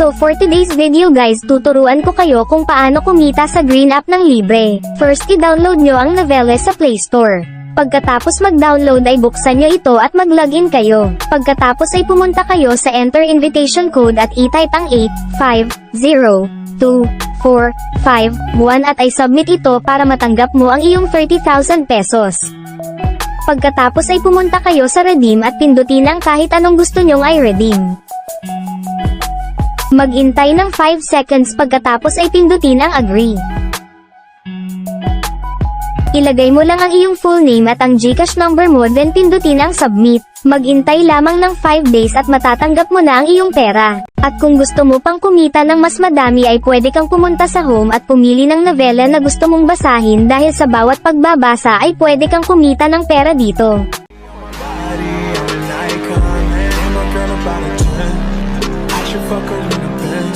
So for today's video guys, tuturuan ko kayo kung paano kumita sa Green app ng libre. First, i-download nyo ang Noveles sa Play Store. Pagkatapos mag-download ay buksan nyo ito at mag-login kayo. Pagkatapos ay pumunta kayo sa enter invitation code at i-type ang 8502451 at ay submit ito para matanggap mo ang iyong 30,000 pesos. Pagkatapos ay pumunta kayo sa redeem at pindutin ang kahit anong gusto nyong i-redeem. Mag-intay ng 5 seconds pagkatapos ay pindutin ang agree. Ilagay mo lang ang iyong full name at ang GCash number mo then pindutin ang submit. Mag-intay lamang ng 5 days at matatanggap mo na ang iyong pera. At kung gusto mo pang kumita ng mas madami ay pwede kang pumunta sa home at pumili ng novela na gusto mong basahin dahil sa bawat pagbabasa ay pwede kang kumita ng pera dito. Fuck her in the bed.